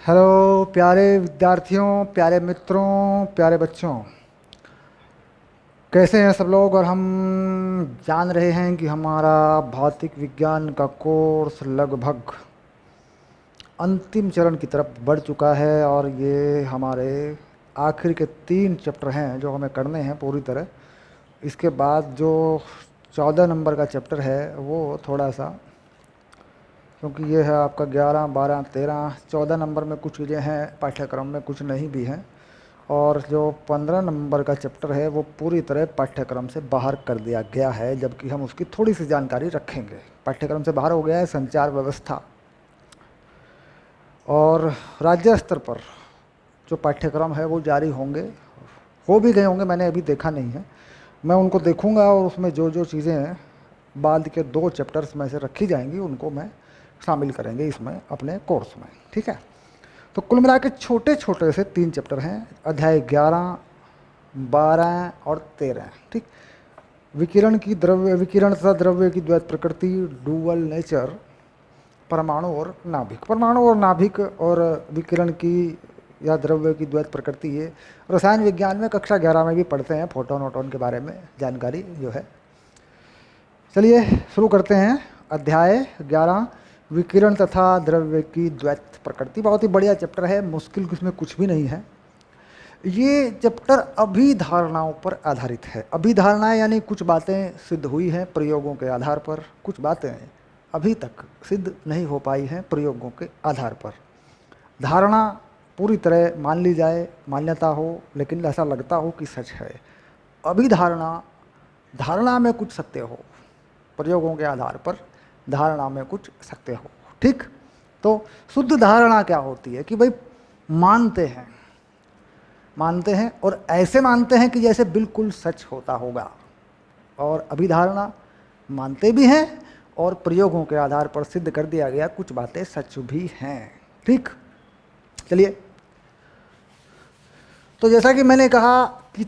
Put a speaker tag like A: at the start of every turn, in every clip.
A: Hello प्यारे विद्यार्थियों, प्यारे मित्रों, प्यारे बच्चों, कैसे हैं सब लोग। और हम जान रहे हैं कि हमारा भौतिक विज्ञान का कोर्स लगभग अंतिम चरण की तरफ बढ़ चुका है और ये हमारे आखिर के 3 चैप्टर हैं जो हमें करने हैं पूरी तरह। इसके बाद जो 14 नंबर का चैप्टर है वो थोड़ा सा, क्योंकि ये है आपका 11, 12, 13, 14 नंबर में कुछ चीज़ें हैं पाठ्यक्रम में, कुछ नहीं भी हैं। और जो 15 नंबर का चैप्टर है वो पूरी तरह पाठ्यक्रम से बाहर कर दिया गया है, जबकि हम उसकी थोड़ी सी जानकारी रखेंगे। पाठ्यक्रम से बाहर हो गया है संचार व्यवस्था। और राज्य स्तर पर जो पाठ्यक्रम है वो जारी होंगे, हो भी गए होंगे, मैंने अभी देखा नहीं है। मैं उनको देखूंगा और उसमें जो जो चीज़ें बाद के 2 चैप्टर्स में से रखी जाएंगी उनको मैं शामिल करेंगे इसमें अपने कोर्स में, ठीक है। तो कुल मिला के छोटे छोटे से 3 चैप्टर हैं, अध्याय 11, 12 और 13, ठीक। विकिरण तथा द्रव्य की द्वैत प्रकृति, डुअल नेचर, परमाणु और नाभिक। परमाणु और नाभिक और विकिरण की या द्रव्य की द्वैत प्रकृति, ये रसायन विज्ञान में कक्षा 11 में भी पढ़ते हैं, फोटोन वोटोन के बारे में जानकारी जो है। चलिए शुरू करते हैं। अध्याय 11, विकिरण तथा द्रव्य की द्वैत प्रकृति। बहुत ही बढ़िया चैप्टर है, मुश्किल इसमें कुछ भी नहीं है। ये चैप्टर अभिधारणाओं पर आधारित है। अभिधारणाएं यानी कुछ बातें सिद्ध हुई हैं प्रयोगों के आधार पर, कुछ बातें अभी तक सिद्ध नहीं हो पाई हैं प्रयोगों के आधार पर। धारणा पूरी तरह मान ली जाए, मान्यता हो, लेकिन ऐसा लगता हो कि सच है। अभिधारणा, धारणा में कुछ सत्य हो, प्रयोगों के आधार पर धारणा में कुछ सत्य हो, ठीक। तो शुद्ध धारणा क्या होती है कि भाई मानते हैं और ऐसे मानते हैं कि जैसे बिल्कुल सच होता होगा। और अभिधारणा मानते भी हैं और प्रयोगों के आधार पर सिद्ध कर दिया गया कुछ बातें सच भी हैं, ठीक। चलिए, तो जैसा कि मैंने कहा कि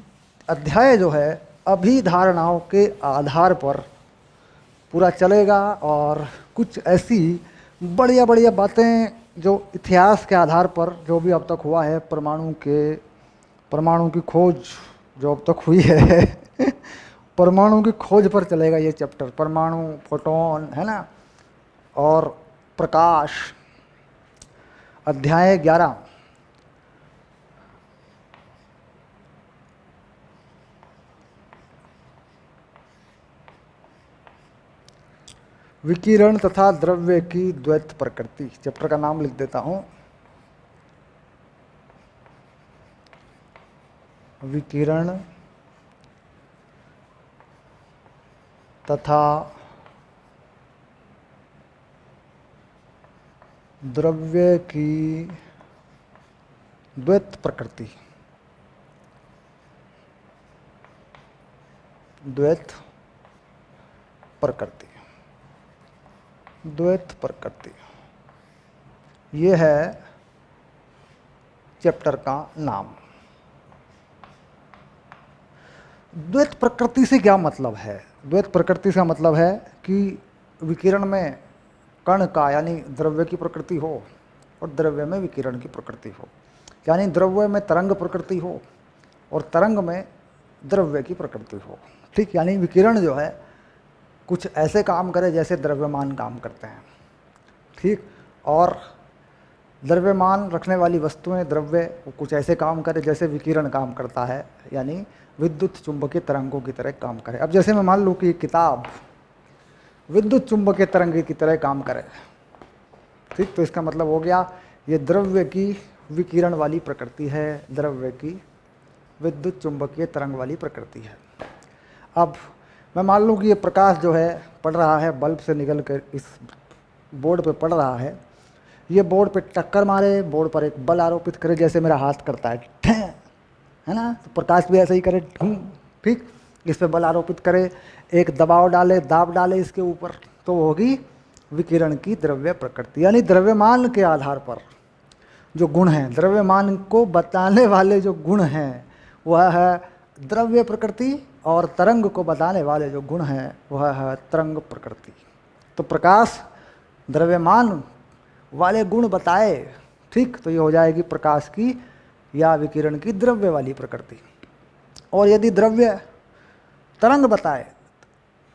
A: अध्याय जो है अभिधारणाओं के आधार पर पूरा चलेगा और कुछ ऐसी बढ़िया बढ़िया बातें जो इतिहास के आधार पर जो भी अब तक हुआ है, परमाणु की खोज जो अब तक हुई है परमाणु की खोज पर चलेगा ये चैप्टर। परमाणु, फोटोन, है ना, और प्रकाश। अध्याय 11, विकिरण तथा द्रव्य की द्वैत प्रकृति। चैप्टर का नाम लिख देता हूं, विकिरण तथा द्रव्य की द्वैत प्रकृति। द्वैत प्रकृति, द्वैत प्रकृति, ये है चैप्टर का नाम। द्वैत प्रकृति से क्या मतलब है? द्वैत प्रकृति से मतलब है कि विकिरण में कण का यानी द्रव्य की प्रकृति हो और द्रव्य में विकिरण की प्रकृति हो, यानी द्रव्य में तरंग प्रकृति हो और तरंग में द्रव्य की प्रकृति हो, ठीक। यानी विकिरण जो है कुछ ऐसे काम करे जैसे द्रव्यमान काम करते हैं, ठीक। और द्रव्यमान रखने वाली वस्तुएं, द्रव्य, कुछ ऐसे काम करे जैसे विकिरण काम करता है, यानी विद्युत चुंबकीय तरंगों की तरह काम करे। अब जैसे मैं मान लूँ कि किताब विद्युत चुंबकीय तरंग की तरह काम करे, ठीक। तो इसका मतलब हो गया ये द्रव्य की विकिरण वाली प्रकृति है, द्रव्य की विद्युत चुंबकीय तरंग वाली प्रकृति है। अब मैं मान लूँ कि ये प्रकाश जो है पड़ रहा है बल्ब से निकल कर इस बोर्ड पे पड़ रहा है। ये बोर्ड पे टक्कर मारे, बोर्ड पर एक बल आरोपित करे जैसे मेरा हाथ करता है, है ना। तो प्रकाश भी ऐसे ही करे, ठीक। इस पे बल आरोपित करे, एक दबाव डाले, दाब डाले इसके ऊपर, तो होगी विकिरण की द्रव्य प्रकृति। यानी द्रव्यमान के आधार पर जो गुण हैं, द्रव्यमान को बताने वाले जो गुण हैं वह है द्रव्य प्रकृति, और तरंग को बताने वाले जो गुण हैं वह है तरंग प्रकृति। तो प्रकाश द्रव्यमान वाले गुण बताए ठीक, तो ये हो जाएगी प्रकाश की या विकिरण की द्रव्य वाली प्रकृति। और यदि द्रव्य तरंग बताए,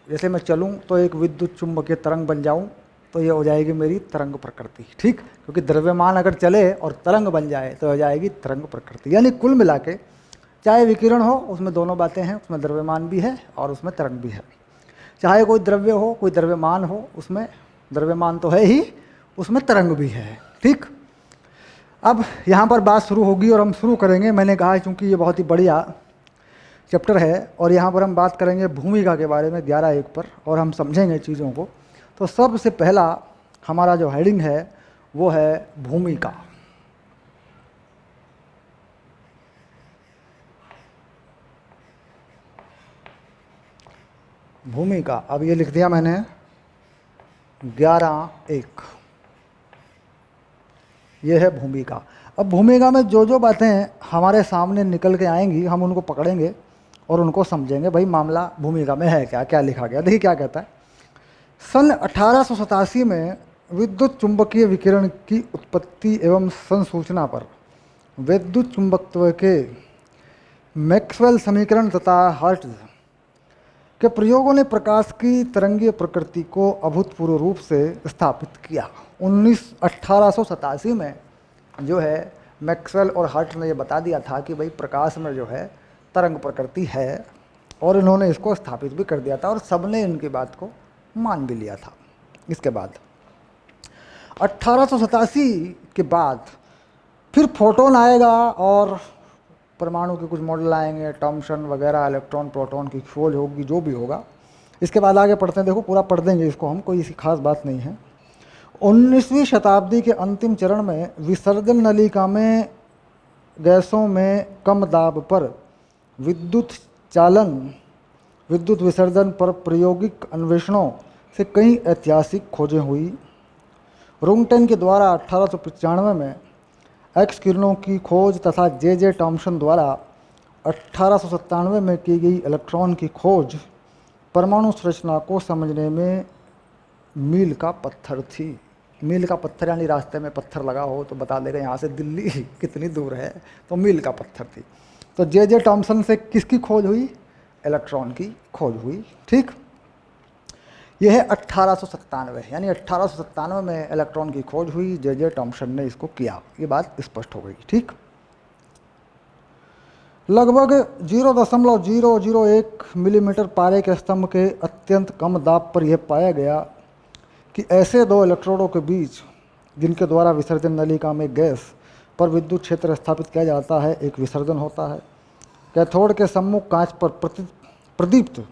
A: जैसे मैं चलूं तो एक विद्युत चुंबकीय तरंग बन जाऊं, तो ये हो जाएगी मेरी तरंग प्रकृति। ठीक, क्योंकि द्रव्यमान अगर चले और तरंग बन जाए तो हो जाएगी तरंग प्रकृति। यानी कुल मिला के चाहे विकिरण हो, उसमें दोनों बातें हैं, उसमें द्रव्यमान भी है और उसमें तरंग भी है। चाहे कोई द्रव्य हो, कोई द्रव्यमान हो, उसमें द्रव्यमान तो है ही, उसमें तरंग भी है। ठीक, अब यहाँ पर बात शुरू होगी और हम शुरू करेंगे। मैंने कहा चूँकि ये बहुत ही बढ़िया चैप्टर है और यहाँ पर हम बात करेंगे भूमिका के बारे में 11:1 पर, और हम समझेंगे चीज़ों को। तो सबसे पहला हमारा जो हेडिंग है वो है भूमिका। भूमिका, अब ये लिख दिया मैंने 11:1, ये है भूमिका। अब भूमिका में जो जो बातें हमारे सामने निकल के आएंगी हम उनको पकड़ेंगे और उनको समझेंगे, भाई मामला भूमिका में है क्या, क्या लिखा गया। देखिए क्या कहता है। सन 1887 में विद्युत चुंबकीय विकिरण की उत्पत्ति एवं संसूचना पर विद्युत चुंबकत्व के मैक्सवेल समीकरण तथा हर्ट्ज के प्रयोगों ने प्रकाश की तरंगीय प्रकृति को अभूतपूर्व रूप से स्थापित किया। 1887 में जो है मैक्सवेल और हर्ट्ज ने ये बता दिया था कि भाई प्रकाश में जो है तरंग प्रकृति है, और इन्होंने इसको स्थापित भी कर दिया था और सबने इनकी बात को मान भी लिया था। इसके बाद 1887 के बाद फिर फोटोन आएगा और परमाणु के कुछ मॉडल आएंगे, थॉम्सन वगैरह, इलेक्ट्रॉन प्रोटॉन की खोज होगी, जो भी होगा। इसके बाद आगे पढ़ते हैं, देखो पूरा पढ़ देंगे इसको हम, कोई ऐसी खास बात नहीं है। 19वीं शताब्दी के अंतिम चरण में विसर्जन नलिका में गैसों में कम दाब पर विद्युत चालन, विद्युत विसर्जन पर प्रायोगिक अन्वेषणों से कई ऐतिहासिक खोजें हुई। रुंगटेन के द्वारा 1895 में एक्स किरणों की खोज तथा जे टॉम्सन द्वारा 1897 में की गई इलेक्ट्रॉन की खोज परमाणु संरचना को समझने में मील का पत्थर थी। मील का पत्थर यानी रास्ते में पत्थर लगा हो तो बता देगा यहाँ से दिल्ली कितनी दूर है, तो मील का पत्थर थी। तो जे टॉम्सन से किसकी खोज हुई? इलेक्ट्रॉन की खोज हुई। ठीक, यह है 1897, यानी 1897 में इलेक्ट्रॉन की खोज हुई, जे टॉम्सन ने इसको किया। ये बात स्पष्ट हो गई। ठीक, लगभग 0.001 मिलीमीटर पारे के स्तंभ के अत्यंत कम दाब पर यह पाया गया कि ऐसे दो इलेक्ट्रोडों के बीच जिनके द्वारा विसर्जन नलिका में गैस पर विद्युत क्षेत्र स्थापित किया जाता है, एक विसर्जन होता है। कैथोड के सम्मुख कांच पर प्रदीप्त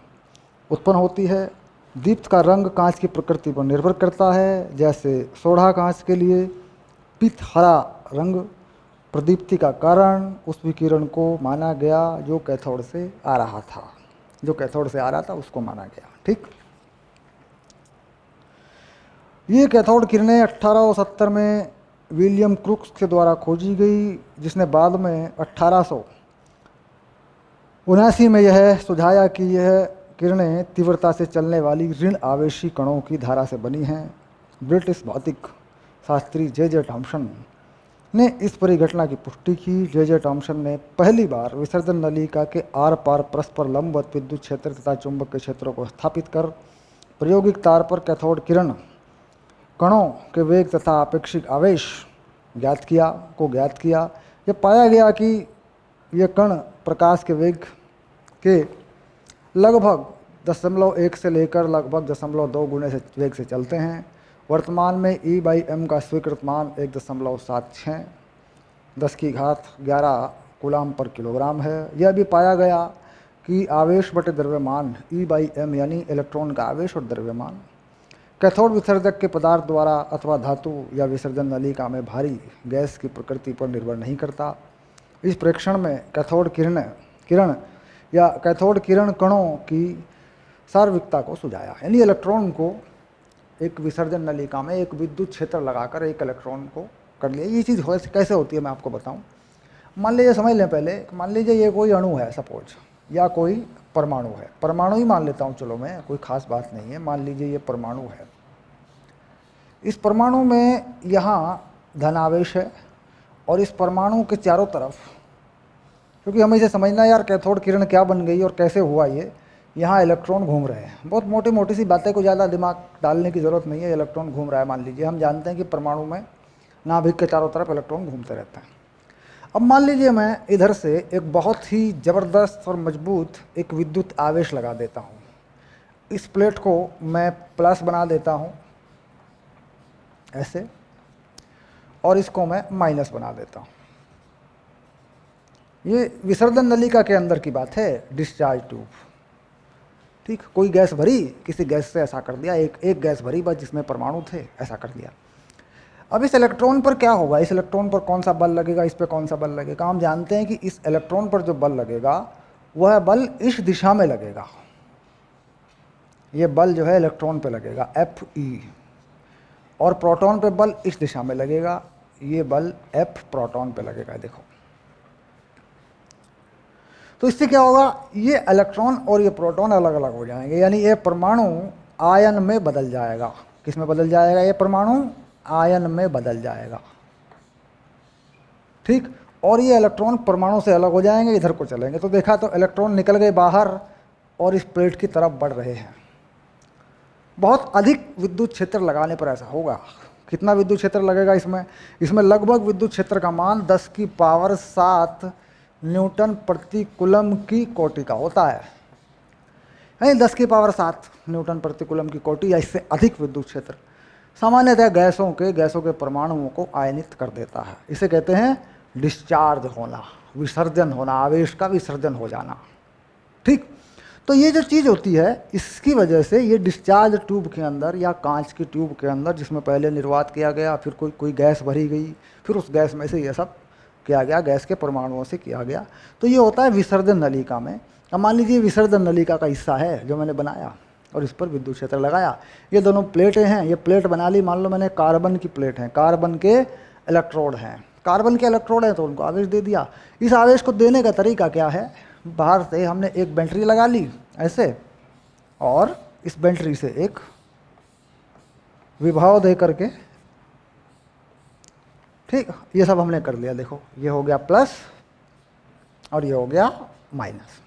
A: उत्पन्न होती है। दीप्त का रंग कांच की प्रकृति पर निर्भर करता है। जैसे सोडा कांच के लिए पीत हरा रंग प्रदीप्ति का कारण उस विकिरण को माना गया जो कैथोड से आ रहा था, जो कैथोड से आ रहा था उसको माना गया। ठीक, ये कैथोड किरणें 1870 में विलियम क्रूक्स के द्वारा खोजी गई, जिसने बाद में 1879 में यह सुझाया कि यह किरणें तीव्रता से चलने वाली ऋण आवेशी कणों की धारा से बनी हैं। ब्रिटिश भौतिक शास्त्री जे टॉम्सन ने इस परिघटना की पुष्टि की। जे टॉम्सन ने पहली बार विसर्जन नलिका के आर पार परस्पर लंबवत विद्युत क्षेत्र तथा चुंबकीय क्षेत्रों को स्थापित कर प्रायोगिक तार पर कैथोड किरण कणों के वेग तथा आपेक्षिक आवेश ज्ञात किया। यह पाया गया कि ये कण प्रकाश के वेग के लगभग 0.1 से लेकर लगभग 0.2 गुने से वेग से चलते हैं। वर्तमान में E/m का स्वीकृत मान 1.76 10⁻11 कूलाम पर किलोग्राम है। यह भी पाया गया कि आवेश बटे द्रव्यमान E/m यानी इलेक्ट्रॉन का आवेश और द्रव्यमान कैथोड विसर्जक के पदार्थ द्वारा अथवा धातु या विसर्जन नलिका में भारी गैस की प्रकृति पर निर्भर नहीं करता। इस प्रेक्षण में कैथोड किरण या कैथोड किरण कणों की सार्विकता को सुझाया, यानी इलेक्ट्रॉन को एक विसर्जन नलिका में एक विद्युत क्षेत्र लगाकर एक इलेक्ट्रॉन को कर लिया। ये चीज़ कैसे होती है मैं आपको बताऊं। मान लीजिए, समझ लें पहले, मान लीजिए ये कोई अणु है सपोज, या कोई परमाणु है, परमाणु ही मान लेता हूँ, चलो मैं, कोई खास बात नहीं है। मान लीजिए ये परमाणु है। इस परमाणु में यहाँ धनावेश है और इस परमाणु के चारों तरफ, क्योंकि हमें इसे समझना है यार कैथोड किरण क्या बन गई और कैसे हुआ ये, यहाँ इलेक्ट्रॉन घूम रहे हैं। बहुत मोटी मोटी सी बातें को ज़्यादा दिमाग डालने की ज़रूरत नहीं है। इलेक्ट्रॉन घूम रहा है, मान लीजिए हम जानते हैं कि परमाणु में नाभिक के चारों तरफ इलेक्ट्रॉन घूमते रहते हैं। अब मान लीजिए मैं इधर से एक बहुत ही ज़बरदस्त और मजबूत एक विद्युत आवेश लगा देता हूँ। इस प्लेट को मैं प्लस बना देता हूँ ऐसे, और इसको मैं माइनस बना देता हूँ। ये विसर्जन नलिका के अंदर की बात है, डिस्चार्ज ट्यूब। ठीक, कोई गैस भरी, किसी गैस से ऐसा कर दिया, एक गैस भरी बस जिसमें परमाणु थे, ऐसा कर दिया। अब इस इलेक्ट्रॉन पर क्या होगा, इस इलेक्ट्रॉन पर कौन सा बल लगेगा, इस पर कौन सा बल लगेगा। हम जानते हैं कि इस इलेक्ट्रॉन पर जो बल लगेगा वह बल इस दिशा में लगेगा। ये बल जो है इलेक्ट्रॉन पे लगेगा Fe, और प्रोटॉन पे बल इस दिशा में लगेगा, ये बल F प्रोटॉन पे लगेगा। देखो तो इससे क्या होगा, ये इलेक्ट्रॉन और ये प्रोटॉन अलग अलग हो जाएंगे, यानी ये परमाणु आयन में बदल जाएगा। किस में बदल जाएगा, ये परमाणु आयन में बदल जाएगा। ठीक, और ये इलेक्ट्रॉन परमाणु से अलग हो जाएंगे, इधर को चलेंगे। तो देखा तो इलेक्ट्रॉन निकल गए बाहर और इस प्लेट की तरफ बढ़ रहे हैं। बहुत अधिक विद्युत क्षेत्र लगाने पर ऐसा होगा। कितना विद्युत क्षेत्र लगेगा इसमें लगभग विद्युत क्षेत्र का मान 10 की पावर 7 न्यूटन प्रति कूलम की कोटि का होता है। यानी 10 की पावर 7 न्यूटन प्रति कूलम की कोटि या इससे अधिक विद्युत क्षेत्र सामान्यतः गैसों के परमाणुओं को आयनित कर देता है। इसे कहते हैं डिस्चार्ज होना, विसर्जन होना, आवेश का विसर्जन हो जाना। ठीक, तो ये जो चीज़ होती है, इसकी वजह से ये डिस्चार्ज ट्यूब के अंदर या कांच की ट्यूब के अंदर, जिसमें पहले निर्वात किया गया, फिर कोई गैस भरी गई, फिर उस गैस में से ये सब किया गया, गैस के परमाणुओं से किया गया। तो ये होता है विसर्जन नलिका में। अब मान लीजिए विसर्जन नलिका का हिस्सा है जो मैंने बनाया और इस पर विद्युत क्षेत्र लगाया। ये दोनों प्लेटें हैं, ये प्लेट बना ली, मान लो मैंने कार्बन की प्लेट है, कार्बन के इलेक्ट्रोड हैं, कार्बन के इलेक्ट्रोड हैं, तो उनको आवेश दे दिया। इस आवेश को देने का तरीका क्या है, बाहर से हमने एक बैटरी लगा ली ऐसे, और इस बैटरी से एक विभव दे करके, ठीक, ये सब हमने कर लिया। देखो ये हो गया प्लस और ये हो गया माइनस।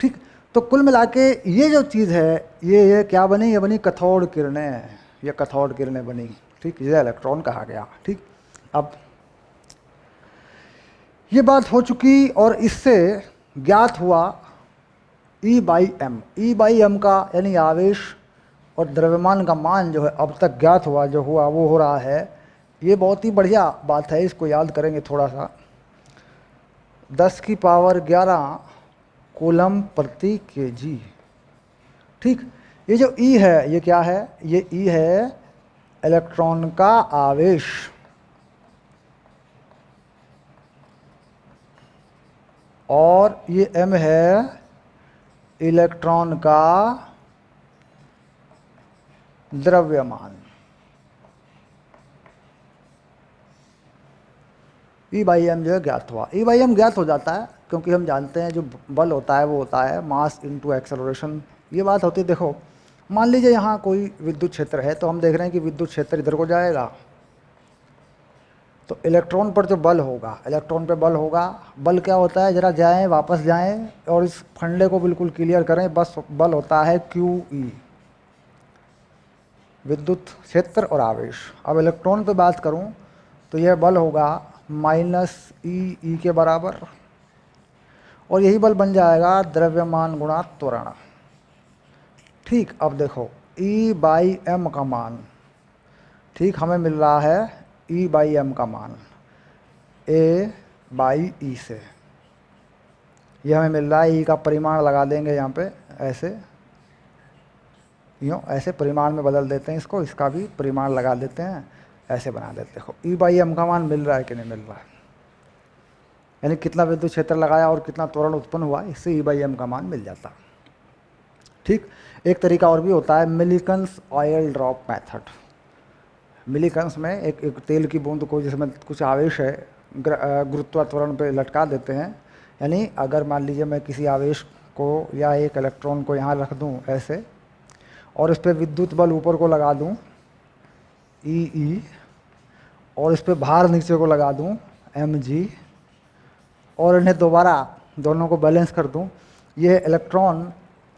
A: ठीक, तो कुल मिला के ये जो चीज़ है, ये क्या बनी, ये बनी कैथोड किरणें, ये कैथोड किरणें बनी। ठीक, ये इलेक्ट्रॉन कहा गया। ठीक, अब ये बात हो चुकी और इससे ज्ञात हुआ E/m। E/m का यानी आवेश और द्रव्यमान का मान जो है अब तक ज्ञात हुआ, जो हुआ वो हो रहा है। ये बहुत ही बढ़िया बात है, इसको याद करेंगे थोड़ा सा। 10 की पावर 11 कूलम प्रति kg। ठीक, ये जो E है ये क्या है, ये E है इलेक्ट्रॉन का आवेश, और ये m है इलेक्ट्रॉन का द्रव्यमान। E/m जो है ज्ञात हुआ। E/m ज्ञात हो जाता है क्योंकि हम जानते हैं जो बल होता है वो होता है मास इनटू एक्सेलरेशन। ये बात होती है। देखो मान लीजिए यहाँ कोई विद्युत क्षेत्र है, तो हम देख रहे हैं कि विद्युत क्षेत्र इधर को जाएगा, तो इलेक्ट्रॉन पर जो बल होगा, इलेक्ट्रॉन पे बल होगा। बल क्या होता है, ज़रा जाएं वापस जाएं और इस फंडे को बिल्कुल क्लियर करें। बस बल होता है QE, विद्युत क्षेत्र और आवेश। अब इलेक्ट्रॉन पे बात करूं तो यह बल होगा -E के बराबर, और यही बल बन जाएगा द्रव्यमान गुणा त्वरण। ठीक, अब देखो E/m का मान, ठीक, हमें मिल रहा है E/m का मान A/E से, ये हमें मिल रहा है। E का परिमाण लगा देंगे यहाँ पे ऐसे, यूँ ऐसे परिमाण में बदल देते हैं इसको, इसका भी परिमाण लगा देते हैं, ऐसे बना देते हैं। देखो E/m का मान मिल रहा है कि नहीं मिल रहा है, यानी कितना विद्युत क्षेत्र लगाया और कितना त्वरण उत्पन्न हुआ, इससे E/m का मान मिल जाता। ठीक, एक तरीका और भी होता है मिलीकन्स ऑयल ड्रॉप मेथड। मिलीकन्स में एक तेल की बूंद को जिसमें कुछ आवेश है गुरुत्वात्वरण पे लटका देते हैं। यानी अगर मान लीजिए मैं किसी आवेश को या एक इलेक्ट्रॉन को यहाँ रख दूँ ऐसे, और इस पर विद्युत बल ऊपर को लगा दूँ E, और इस पे भार नीचे को लगा दूं mg, और इन्हें दोबारा दोनों को बैलेंस कर दूं, ये इलेक्ट्रॉन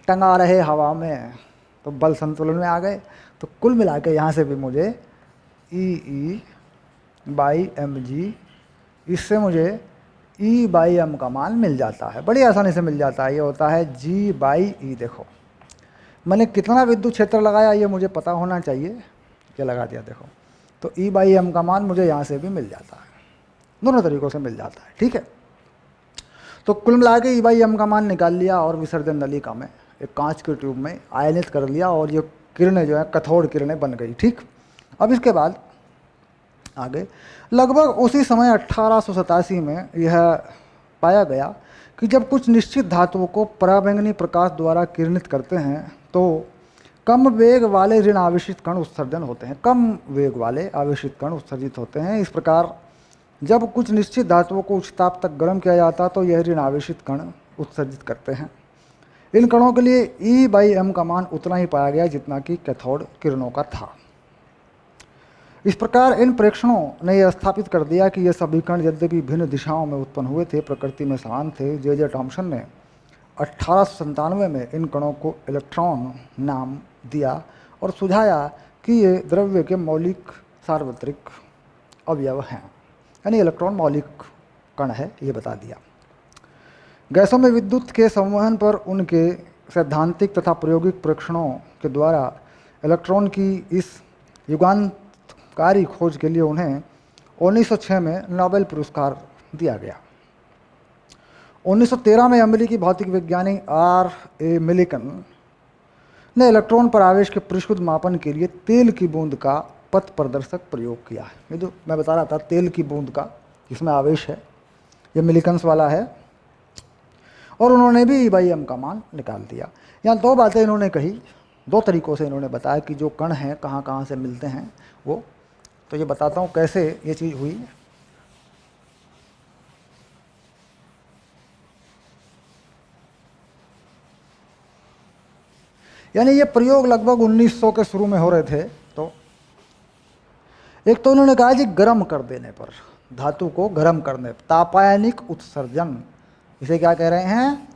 A: टंगा रहे हवा में तो बल संतुलन में आ गए। तो कुल मिला के यहाँ से भी मुझे E/mg, इससे मुझे E/m का मान मिल जाता है, बड़ी आसानी से मिल जाता है। ये होता है G/E। देखो मैंने कितना विद्युत क्षेत्र लगाया ये मुझे पता होना चाहिए, क्या लगा दिया देखो। तो E/m का मान मुझे यहाँ से भी मिल जाता है, दोनों तरीक़ों से मिल जाता है, ठीक है। तो कुल मिला के E/m का मान निकाल लिया और विसर्जन नलिका में एक कांच के ट्यूब में आयनित कर लिया और ये किरणें जो है कैथोड किरणें बन गई, ठीक। अब इसके बाद आगे लगभग उसी समय 1887 में यह पाया गया कि जब कुछ निश्चित धातुओं को पराबैंगनी प्रकाश द्वारा किरणित करते हैं तो कम वेग वाले ऋण आवेशित कण उत्सर्जन होते हैं, कम वेग वाले आवेशित कण उत्सर्जित होते हैं। इस प्रकार जब कुछ निश्चित धातुओं को उच्च ताप तक गर्म किया जाता तो यह ऋण आवेशित कण उत्सर्जित करते हैं। इन कणों के लिए E/m का मान उतना ही पाया गया जितना कि कैथोड किरणों का था। इस प्रकार इन प्रेक्षणों ने यह स्थापित कर दिया कि ये सभी कण यद्यपि भिन्न दिशाओं में उत्पन्न हुए थे, प्रकृति में समान थे। जे थॉम्सन ने 1897 में इन कणों को इलेक्ट्रॉन नाम दिया और सुझाया कि ये द्रव्य के मौलिक सार्वत्रिक अवयव हैं, यानी इलेक्ट्रॉन मौलिक कण है, ये बता दिया। गैसों में विद्युत के संवहन पर उनके सैद्धांतिक तथा प्रायोगिक परीक्षणों के द्वारा इलेक्ट्रॉन की इस युगांतकारी खोज के लिए उन्हें 1906 में नोबेल पुरस्कार दिया गया। 1913 में अमेरिकी भौतिक वैज्ञानिक R.A. मिलिकन ने इलेक्ट्रॉन पर आवेश के परिशुद्ध मापन के लिए तेल की बूंद का पथ प्रदर्शक प्रयोग किया है। ये जो मैं बता रहा था तेल की बूंद का, जिसमें आवेश है, ये मिलिकन्स वाला है, और उन्होंने भी E/m का मान निकाल दिया। यहाँ दो बातें इन्होंने कही, दो तरीक़ों से इन्होंने बताया कि जो कण हैं कहाँ कहाँ से मिलते हैं वो। तो ये बताता हूँ कैसे ये चीज़ हुई। यानी ये प्रयोग लगभग 1900 के शुरू में हो रहे थे। तो एक तो उन्होंने कहा जी गर्म कर देने पर, धातु को गर्म करने, तापायनिक उत्सर्जन, इसे क्या कह रहे हैं,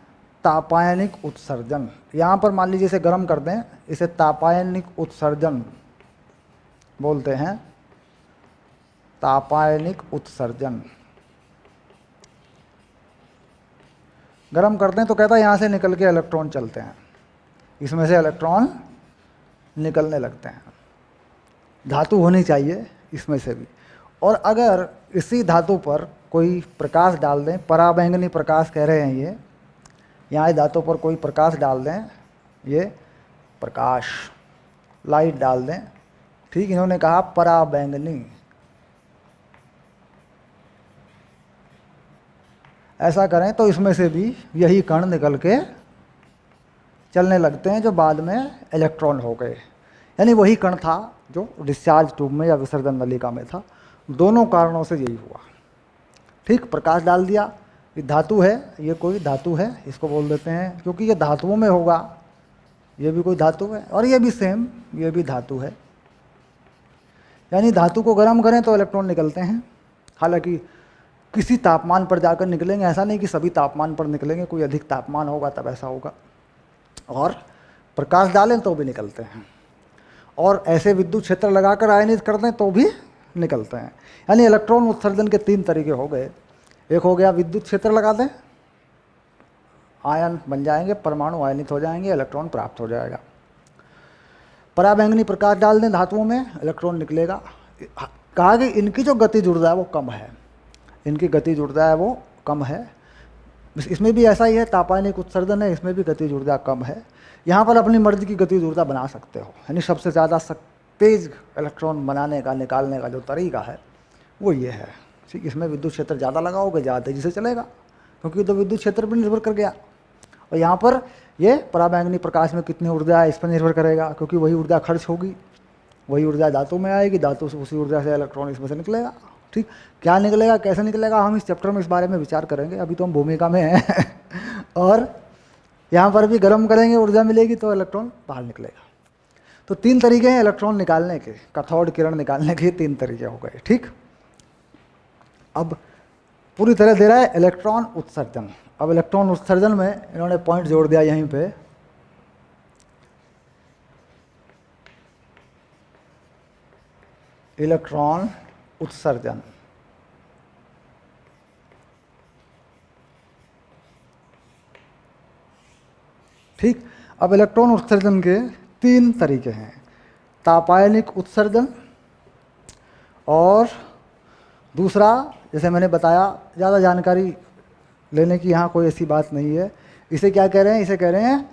A: तापायनिक उत्सर्जन। यहाँ पर मान लीजिए इसे गर्म कर दें, इसे तापायनिक उत्सर्जन बोलते हैं, तापायनिक उत्सर्जन। गर्म कर दें तो कहता है यहाँ से निकल के इलेक्ट्रॉन चलते हैं, इसमें से इलेक्ट्रॉन निकलने लगते हैं। धातु होनी चाहिए इसमें से भी, और अगर इसी धातु पर कोई प्रकाश डाल दें, पराबैंगनी प्रकाश कह रहे हैं ये, यहाँ इस धातु पर कोई प्रकाश डाल दें, ये प्रकाश लाइट डाल दें, ठीक, इन्होंने कहा पराबैंगनी, ऐसा करें तो इसमें से भी यही कण निकल के चलने लगते हैं जो बाद में इलेक्ट्रॉन हो गए। यानी वही कण था जो डिस्चार्ज ट्यूब में या विसर्जन नलिका में था। दोनों कारणों से यही हुआ, ठीक। प्रकाश डाल दिया, ये धातु है, ये कोई धातु है, इसको बोल देते हैं, क्योंकि ये धातुओं में होगा, ये भी कोई धातु है, और ये भी सेम, ये भी धातु है। यानी धातु को गर्म करें तो इलेक्ट्रॉन निकलते हैं, हालांकि किसी तापमान पर जाकर निकलेंगे, ऐसा नहीं कि सभी तापमान पर निकलेंगे, कोई अधिक तापमान होगा तब ऐसा होगा, और प्रकाश डालें तो भी निकलते हैं, और ऐसे विद्युत क्षेत्र लगाकर आयनित कर दें तो भी निकलते हैं। यानी इलेक्ट्रॉन उत्सर्जन के तीन तरीके हो गए। एक हो गया विद्युत क्षेत्र लगा दें, आयन बन जाएंगे, परमाणु आयनित हो जाएंगे, इलेक्ट्रॉन प्राप्त हो जाएगा। पराबैंगनी प्रकाश डाल दें धातुओं में, इलेक्ट्रॉन निकलेगा। कहा कि इनकी जो गतिज ऊर्जा है वो कम है, इनकी गतिज ऊर्जा है वो कम है। इसमें भी ऐसा ही है, तापायनिक उत्सर्जन है, इसमें भी गतिज ऊर्जा कम है। यहाँ पर अपनी मर्जी की गतिज ऊर्जा बना सकते हो, यानी सबसे ज़्यादा तेज इलेक्ट्रॉन बनाने का, निकालने का जो तरीका है वो ये है, ठीक। इसमें विद्युत क्षेत्र ज़्यादा लगाओगे ज़्यादा तेजी से चलेगा, क्योंकि तो विद्युत क्षेत्र पर निर्भर कर गया। और यहाँ पर ये पराबैंगनी प्रकाश में कितनी ऊर्जा है इस पर निर्भर करेगा, क्योंकि वही ऊर्जा खर्च होगी, वही ऊर्जा धातु में आएगी, धातु से उसी ऊर्जा से इलेक्ट्रॉन इसमें से निकलेगा, ठीक। क्या निकलेगा, कैसे निकलेगा, हम इस चैप्टर में इस बारे में विचार करेंगे, अभी तो हम भूमिका में हैं। और यहाँ पर भी गर्म करेंगे, ऊर्जा मिलेगी तो इलेक्ट्रॉन बाहर निकलेगा। तो तीन तरीके हैं इलेक्ट्रॉन निकालने के, कैथोड किरण निकालने के तीन तरीके हो गए, ठीक। अब पूरी तरह दे रहा है इलेक्ट्रॉन उत्सर्जन। अब इलेक्ट्रॉन उत्सर्जन में इन्होंने पॉइंट जोड़ दिया यहीं पे, इलेक्ट्रॉन उत्सर्जन। ठीक, अब इलेक्ट्रॉन उत्सर्जन के 3 तरीके हैं, तापायनिक उत्सर्जन, और दूसरा जैसे मैंने बताया ज़्यादा जानकारी लेने की यहाँ कोई ऐसी बात नहीं है, इसे क्या कह रहे हैं, इसे कह रहे हैं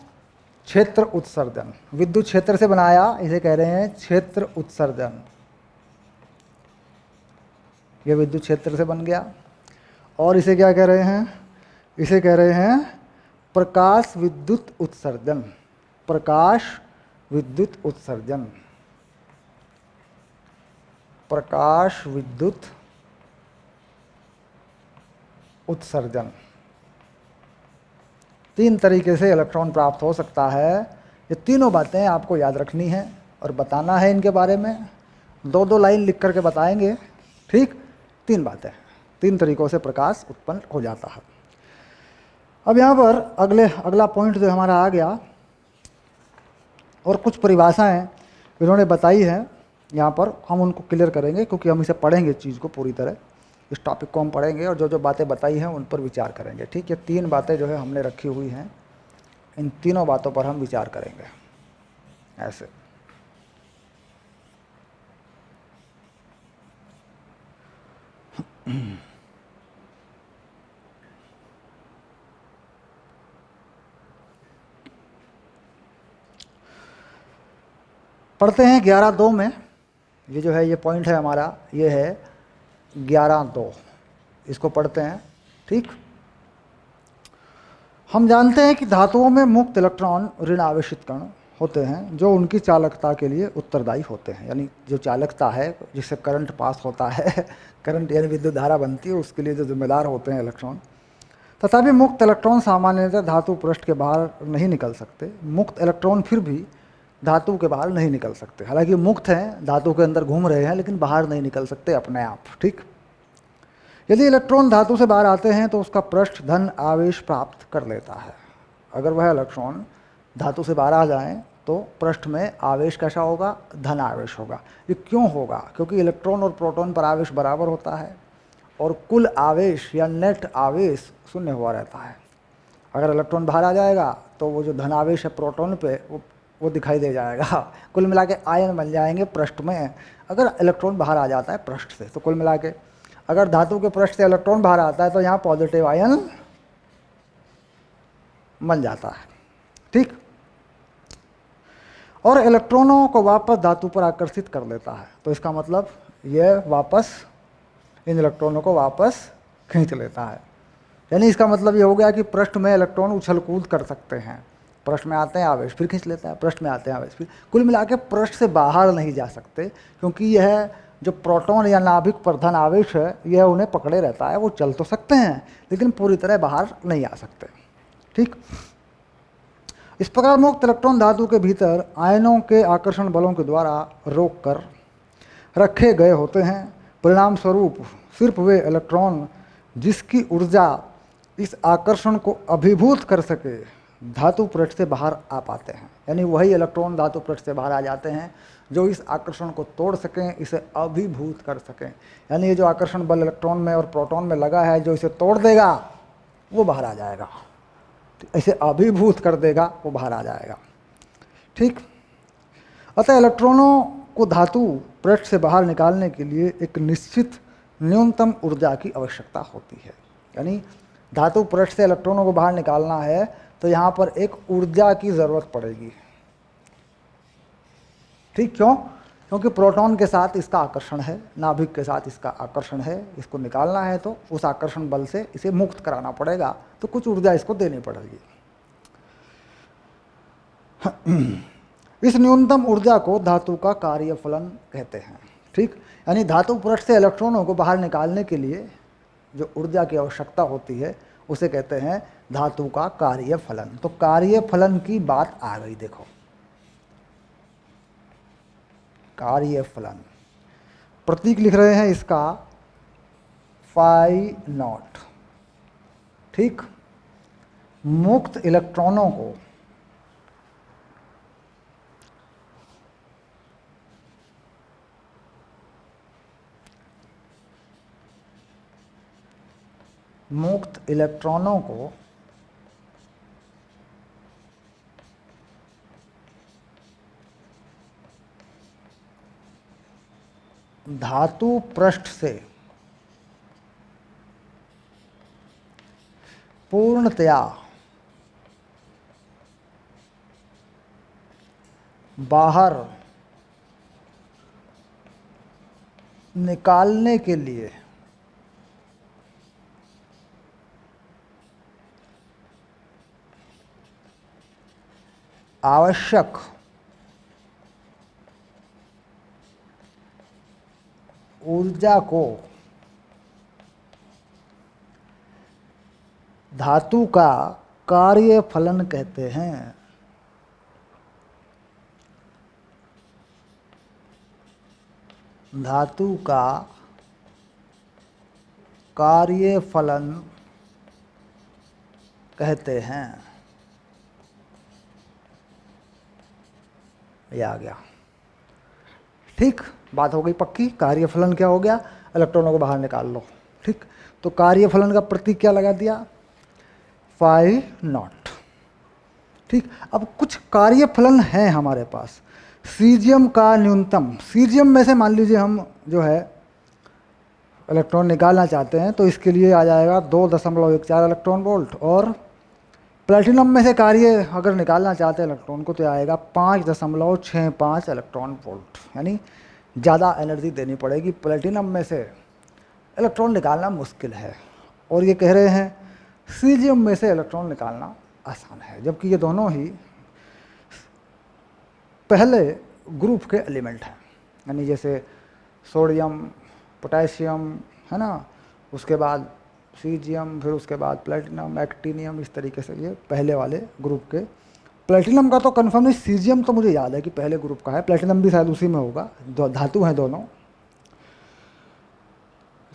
A: क्षेत्र उत्सर्जन। विद्युत क्षेत्र से बनाया, इसे कह रहे हैं क्षेत्र उत्सर्जन। ये विद्युत क्षेत्र से बन गया। और इसे क्या कह रहे हैं, इसे कह रहे हैं प्रकाश विद्युत उत्सर्जन। प्रकाश विद्युत उत्सर्जन, प्रकाश विद्युत उत्सर्जन। 3 तरीके से इलेक्ट्रॉन प्राप्त हो सकता है। ये तीनों बातें आपको याद रखनी है और बताना है इनके बारे में। 2-2 लाइन लिख करके बताएंगे। ठीक, 3 बातें, 3 तरीकों से प्रकाश उत्पन्न हो जाता है। अब यहाँ पर अगला पॉइंट जो हमारा आ गया, और कुछ परिभाषाएं इन्होंने बताई हैं यहाँ पर, हम उनको क्लियर करेंगे क्योंकि हम इसे पढ़ेंगे चीज़ को पूरी तरह, इस टॉपिक को हम पढ़ेंगे और जो जो बातें बताई हैं उन पर विचार करेंगे। ठीक, ये 3 बातें जो है हमने रखी हुई हैं, इन तीनों बातों पर हम विचार करेंगे ऐसे। पढ़ते हैं 11.2 में, ये जो है ये पॉइंट है हमारा, ये है 11.2, इसको पढ़ते हैं। ठीक, हम जानते हैं कि धातुओं में मुक्त इलेक्ट्रॉन ऋण आवेशित कण होते हैं जो उनकी चालकता के लिए उत्तरदायी होते हैं। यानी जो चालकता है, जिससे करंट पास होता है करंट यानी विद्युत धारा बनती है, उसके लिए जो जिम्मेदार होते हैं इलेक्ट्रॉन। तथापि मुक्त इलेक्ट्रॉन सामान्यतः धातु पृष्ठ के बाहर नहीं निकल सकते। मुक्त इलेक्ट्रॉन फिर भी धातु के बाहर नहीं निकल सकते। हालांकि मुक्त हैं, धातु के अंदर घूम रहे हैं, लेकिन बाहर नहीं निकल सकते अपने आप। ठीक, यदि इलेक्ट्रॉन धातु से बाहर आते हैं तो उसका पृष्ठ धन आवेश प्राप्त कर लेता है। अगर वह इलेक्ट्रॉन धातु से बाहर आ जाएं तो पृष्ठ में आवेश कैसा होगा, धन आवेश होगा। ये क्यों होगा, क्योंकि इलेक्ट्रॉन और प्रोटॉन पर आवेश बराबर होता है और कुल आवेश या नेट आवेश शून्य हुआ रहता है। अगर इलेक्ट्रॉन बाहर आ जाएगा तो वो जो धन आवेश है प्रोटॉन पे वो दिखाई दे जाएगा। कुल मिला के आयन बन जाएंगे पृष्ठ में, अगर इलेक्ट्रॉन बाहर आ जाता है पृष्ठ से। तो कुल मिला के अगर धातु के पृष्ठ से इलेक्ट्रॉन बाहर आता है तो यहाँ पॉजिटिव आयन बन जाता है। ठीक, और इलेक्ट्रॉनों को वापस धातु पर आकर्षित कर लेता है। तो इसका मतलब यह वापस इन इलेक्ट्रॉनों को वापस खींच लेता है। यानी इसका मतलब ये हो गया कि पृष्ठ में इलेक्ट्रॉन उछल कूद कर सकते हैं। पृष्ठ में आते हैं आवेश फिर खींच लेता है, पृष्ठ में आते हैं आवेश फिर। कुल मिला के पृष्ठ से बाहर नहीं जा सकते, क्योंकि यह जो प्रोटॉन या नाभिक पर धन आवेश है यह उन्हें पकड़े रहता है। वो चल तो सकते हैं लेकिन पूरी तरह बाहर नहीं आ सकते। ठीक, इस प्रकार मुक्त इलेक्ट्रॉन धातु के भीतर आयनों के आकर्षण बलों के द्वारा रोक कर रखे गए होते हैं। परिणाम स्वरूप सिर्फ वे इलेक्ट्रॉन जिसकी ऊर्जा इस आकर्षण को अभिभूत कर सके धातु पृष्ठ से बाहर आ पाते हैं। यानी वही इलेक्ट्रॉन धातु पृष्ठ से बाहर आ जाते हैं जो इस आकर्षण को तोड़ सकें, इसे अभिभूत कर सकें। यानी ये जो आकर्षण बल इलेक्ट्रॉन में और प्रोटॉन में लगा है, जो इसे तोड़ देगा वो बाहर आ जाएगा, इसे अभिभूत कर देगा वो बाहर आ जाएगा। ठीक, अतः इलेक्ट्रॉनों को धातु पृष्ठ से बाहर निकालने के लिए एक निश्चित न्यूनतम ऊर्जा की आवश्यकता होती है। यानी धातु पृष्ठ से इलेक्ट्रॉनों को बाहर निकालना है तो यहाँ पर एक ऊर्जा की ज़रूरत पड़ेगी। ठीक, क्यों? क्योंकि प्रोटॉन के साथ इसका आकर्षण है, नाभिक के साथ इसका आकर्षण है। इसको निकालना है तो उस आकर्षण बल से इसे मुक्त कराना पड़ेगा, तो कुछ ऊर्जा इसको देनी पड़ेगी। इस न्यूनतम ऊर्जा को धातु का कार्यफलन कहते हैं। ठीक, यानी धातु पृष्ठ से इलेक्ट्रॉनों को बाहर निकालने के लिए जो ऊर्जा की आवश्यकता होती है उसे कहते हैं धातु का कार्यफलन। तो कार्यफलन की बात आ गई। देखो, कार्यफलन प्रतीक लिख रहे हैं इसका फाई नॉट। ठीक, मुक्त इलेक्ट्रॉनों को धातु पृष्ठ से पूर्णतया बाहर निकालने के लिए आवश्यक ऊर्जा को धातु का कार्यफलन कहते हैं। धातु का कार्यफलन कहते हैं। ये आ गया। ठीक, बात हो गई पक्की। कार्यफलन क्या हो गया? इलेक्ट्रॉनों को बाहर निकाल लो। ठीक, तो कार्यफलन का प्रतीक क्या लगा दिया? Phi naught. ठीक, अब कुछ कार्यफलन है हमारे पास। सीजियम का न्यूनतम, सीजियम में से मान लीजिए हम जो है इलेक्ट्रॉन निकालना चाहते हैं, तो इसके लिए आ जाएगा 2.14 इलेक्ट्रॉन वोल्ट। और प्लेटिनम में से कार्य अगर निकालना चाहते हैं इलेक्ट्रॉन को, तो आएगा 5.65 इलेक्ट्रॉन वोल्ट। यानी ज़्यादा एनर्जी देनी पड़ेगी। प्लेटिनम में से इलेक्ट्रॉन निकालना मुश्किल है, और ये कह रहे हैं सीजियम में से इलेक्ट्रॉन निकालना आसान है, जबकि ये दोनों ही पहले ग्रुप के एलिमेंट हैं। यानी जैसे सोडियम, पोटेशियम है ना, उसके बाद सीजियम, फिर उसके बाद प्लेटिनम, एक्टिनियम, इस तरीके से ये पहले वाले ग्रुप के। प्लेटिनम का तो कन्फर्म नहीं, सीजियम तो मुझे याद है कि पहले ग्रुप का है, प्लेटिनम भी शायद उसी में होगा। धातु हैं दोनों,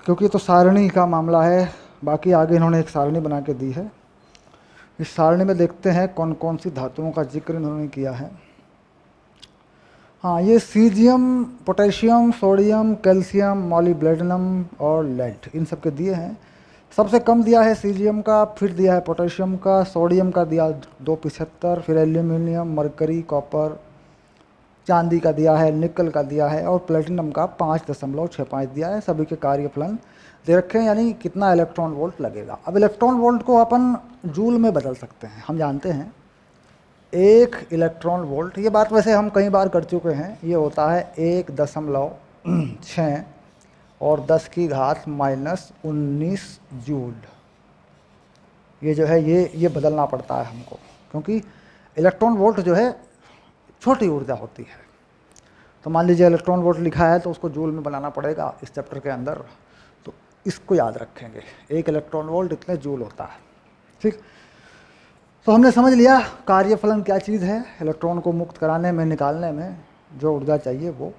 A: क्योंकि तो सारणी का मामला है। बाकी आगे इन्होंने एक सारणी बना के दी है। इस सारणी में देखते हैं कौन कौन सी धातुओं का जिक्र इन्होंने किया है। हाँ, ये caesium, potassium, sodium, calcium, molybdenum और लेड, इन सब के दिए हैं। सबसे कम दिया है सीजियम का, फिर दिया है पोटेशियम का, सोडियम का दिया 2.75, फिर एल्यूमिनियम, मरकरी, कॉपर, चांदी का दिया है, निकल का दिया है, और प्लेटिनम का 5.65 दिया है। सभी के कार्यफलन दे रखे हैं, यानी कितना इलेक्ट्रॉन वोल्ट लगेगा। अब इलेक्ट्रॉन वोल्ट को अपन जूल में बदल सकते हैं। हम जानते हैं 1 इलेक्ट्रॉन वोल्ट, ये बात वैसे हम कई बार कर चुके हैं, ये होता है 1.6 और 10 की घात -19 जूल। ये जो है ये बदलना पड़ता है हमको, क्योंकि इलेक्ट्रॉन वोल्ट जो है छोटी ऊर्जा होती है। तो मान लीजिए इलेक्ट्रॉन वोल्ट लिखा है, तो उसको जूल में बनाना पड़ेगा इस चैप्टर के अंदर। तो इसको याद रखेंगे, 1 इलेक्ट्रॉन वोल्ट इतने जूल होता है। ठीक, तो हमने समझ लिया कार्यफलन क्या चीज़ है। इलेक्ट्रॉन को मुक्त कराने में, निकालने में जो ऊर्जा चाहिए वो।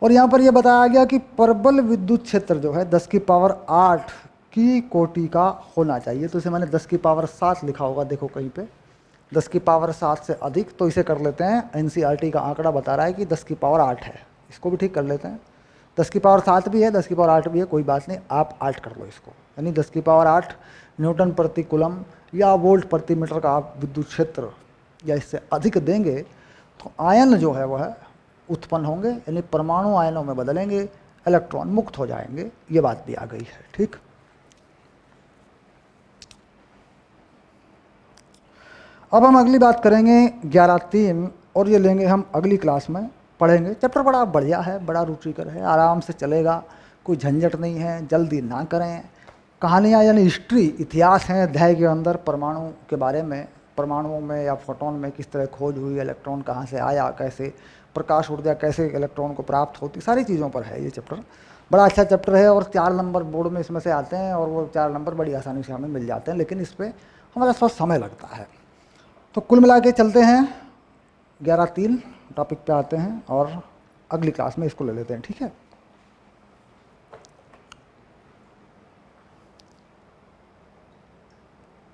A: और यहाँ पर यह बताया गया कि प्रबल विद्युत क्षेत्र जो है 10 की पावर 8 की कोटि का होना चाहिए। तो इसे मैंने 10 की पावर 7 लिखा होगा, देखो कहीं पे 10 की पावर 7 से अधिक। तो इसे कर लेते हैं, एनसीईआरटी का आंकड़ा बता रहा है कि 10 की पावर 8 है, इसको भी ठीक कर लेते हैं। 10 की पावर 7 भी है, 10 की पावर 8 भी है, कोई बात नहीं, आप 8 कर लो इसको। यानी 10 की पावर 8 न्यूटन प्रति कूलम या वोल्ट प्रति मीटर का आप विद्युत क्षेत्र या इससे अधिक देंगे, तो आयन जो है वह उत्पन्न होंगे, यानी परमाणु आयनों में बदलेंगे, इलेक्ट्रॉन मुक्त हो जाएंगे। ये बात भी आ गई है। ठीक, अब हम अगली बात करेंगे 11.3, और ये लेंगे हम अगली क्लास में पढ़ेंगे। चैप्टर बड़ा बढ़िया है, बड़ा रुचिकर है, आराम से चलेगा, कोई झंझट नहीं है, जल्दी ना करें। कहानियाँ यानी हिस्ट्री, इतिहास हैं अध्याय के अंदर, परमाणु के बारे में, परमाणुओं में या फोटोन में किस तरह खोज हुई, इलेक्ट्रॉन कहाँ से आया, कैसे प्रकाश ऊर्जा कैसे इलेक्ट्रॉन को प्राप्त होती, सारी चीज़ों पर है ये चैप्टर। बड़ा अच्छा चैप्टर है, और 4 नंबर बोर्ड में इसमें से आते हैं, और वो 4 नंबर बड़ी आसानी से हमें मिल जाते हैं, लेकिन इस पर हमारा थोड़ा समय लगता है। तो कुल मिला के चलते हैं 11.3 टॉपिक पे आते हैं, और अगली क्लास में इसको ले लेते हैं। ठीक है।